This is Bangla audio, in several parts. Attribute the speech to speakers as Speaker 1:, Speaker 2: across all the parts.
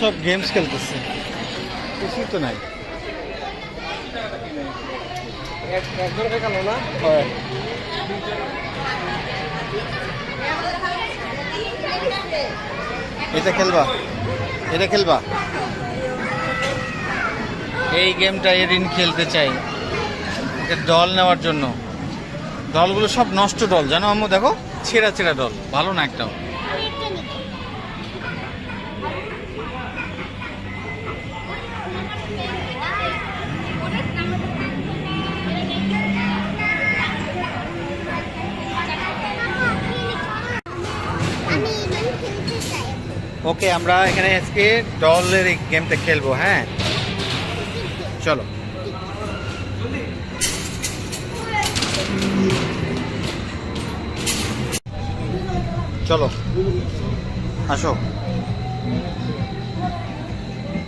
Speaker 1: সব গেমস খেলতেছে, কিছুই তো নাই। এটা খেলবা, এটা খেলবা, এই গেমটা এদিন খেলতে চাই ডল নেওয়ার জন্য। ডলগুলো সব নষ্ট ডল, জানো আম্মু, দেখো ছেঁড়া ছেঁড়া ডল, ভালো না একটাও। ওকে, আমরা এখানে আজকে ডলের এই গেমটা খেলবো। হ্যাঁ চলো। চলো আসো,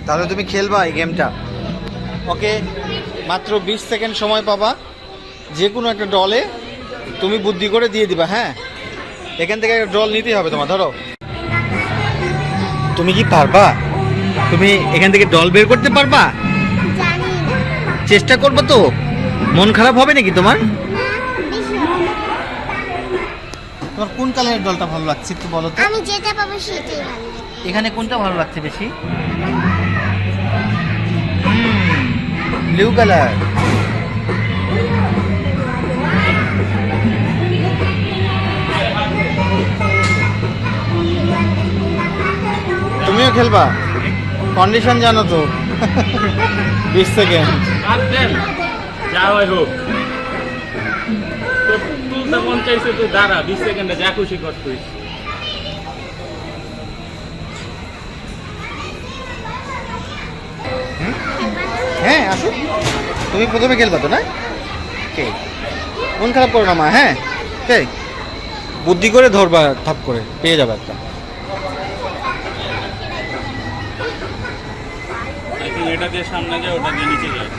Speaker 1: তাহলে তুমি খেলবা এই গেমটা। ওকে, মাত্র 20 সেকেন্ড সময় পাবা, যে কোনো একটা ডলে তুমি বুদ্ধি করে দিয়ে দিবা। হ্যাঁ, এখান থেকে একটা ডল নিতেই হবে তোমার। ধরো, তুমি কি পারবা? তুমি এখান থেকে ডল বের করতে পারবা? চেষ্টা করবো তো। মন খারাপ হবে নাকি তোমার? তোমার কোন কালারের ডলটা ভালো লাগছে একটু বলো তো।
Speaker 2: আমি যেটা পাবো সেটাই ভালো লাগে।
Speaker 1: এখানে কোনটা ভালো লাগছে বেশি? Blue colour. তুমিও খেলবা? কন্ডিশন জানো তো। 20 সেকেন্ড।
Speaker 3: যাও হোক, তো তুলতে মন চাইছে তো দাঁড়া, 20 সেকেন্ডে যা খুশি করছিস।
Speaker 1: হ্যাঁ আসো, তুমি প্রথমে খেলবা তো না? ঠিক, মন খারাপ করো না মা। হ্যাঁ ঠিক, বুদ্ধি করে ধরবা, থাপ করে পেয়ে যাবে একটা।
Speaker 3: এটা দিয়ে সামনে যায়, ওটা দিয়ে নিচে যায়,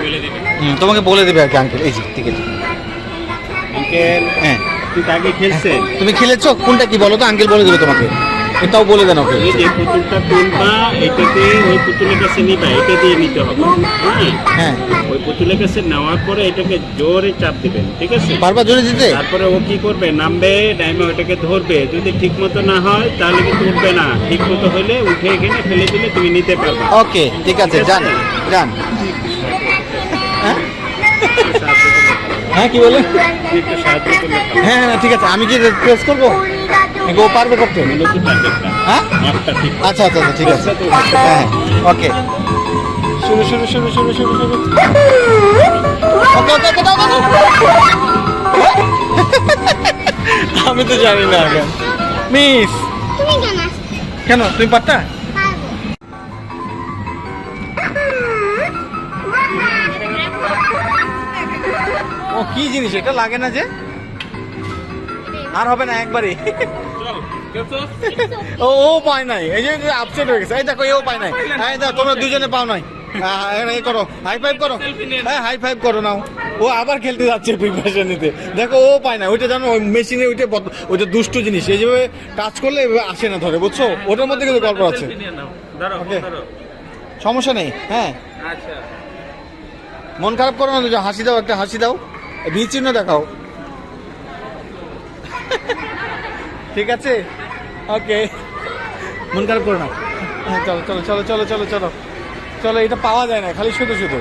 Speaker 3: বলে দিবে।
Speaker 1: তোমাকে বলে দেবে আর কি আঙ্কেল। এই যে ঠিক আছে
Speaker 3: আঙ্কেল।
Speaker 1: হ্যাঁ,
Speaker 3: তুই আগে খেলছে,
Speaker 1: তুমি খেলেছো কোনটা কি বলো তো, আঙ্কেল বলে দেবে তোমাকে। এটাও বলে দেন ওকে।
Speaker 3: এই যে পুতুলটা তুলবা, এটাতে ওই পুতুলের কাছে নিবা, এটা দিয়ে নিতে হবে।
Speaker 1: হ্যাঁ,
Speaker 3: ওই পুতুলের কাছে নেওয়ার পরে এটাকে জোরে চাপ দিবেন, ঠিক আছে?
Speaker 1: বারবার জোরে দিতে।
Speaker 3: তারপরে ও কি করবে, নামবে, ডাইমে ওটাকে ধরবে। যদি ঠিক মতো না হয় তাহলে কিন্তু উঠবে না, ঠিক মতো হলে উঠে এখানে ফেলে দিলে তুমি নিতে পারবে।
Speaker 1: ওকে ঠিক আছে, যান যান। হ্যাঁ হ্যাঁ, কি বলে?
Speaker 3: একটু সাহায্য করলে ভালো।
Speaker 1: হ্যাঁ হ্যাঁ ঠিক আছে, আমি কি প্রেস করবো? ও পারবে করতে?
Speaker 3: মূলত টার্গেটটা,
Speaker 1: হ্যাঁ
Speaker 3: মাপটা ঠিক।
Speaker 1: আচ্ছা আচ্ছা আচ্ছা ঠিক আছে। হ্যাঁ ওকে, শুরু শুরু শুরু শুরু শুরু শুরু। ওকে ওকে ওকে, দাও দাও দাও। আমি তো জানি না আগে। মিস,
Speaker 2: তুমি কেন আসছো?
Speaker 1: কেন তুমি পারতা?
Speaker 2: পারবো।
Speaker 1: ও কি জিনিস এটা, লাগে না যে? আর হবে না একবারই।
Speaker 3: চল, খেলছস?
Speaker 1: ও ও পায় নাই, এই যে আপসেট হয়ে গেছে। এই দেখো, এও পায় নাই। এই দেখো, তোমরা দুজনে পাও নাই। এই করো, হাই ফাইভ করো। হ্যাঁ হাই ফাইভ করো নাও। ও আবার খেলতে যাচ্ছে প্রিপারেশন নিতে। দেখো, ও পায় না। ওইটা জানো, ওই মেশিনে ওইটা দুষ্ট জিনিস, এই যেভাবে টাচ করলে এভাবে আসে না, ধরে, বুঝছো? ওটার মধ্যে কিন্তু গল্প আছে।
Speaker 3: সেলফি নিয়ে নাও। দাঁড়াও,
Speaker 1: ওকে।
Speaker 3: দাঁড়াও।
Speaker 1: সমস্যা নেই। হ্যাঁ,
Speaker 3: আচ্ছা,
Speaker 1: মন খারাপ করো না, হাসি দাও, একটা হাসি দাও, ভি চিহ্ন দেখাও। ঠিক আছে, ওকে, মন খারাপ করো না। হ্যাঁ চলো চলো চলো চলো চলো চলো চলো, এটা পাওয়া যায় না খালি শুধু শুধু।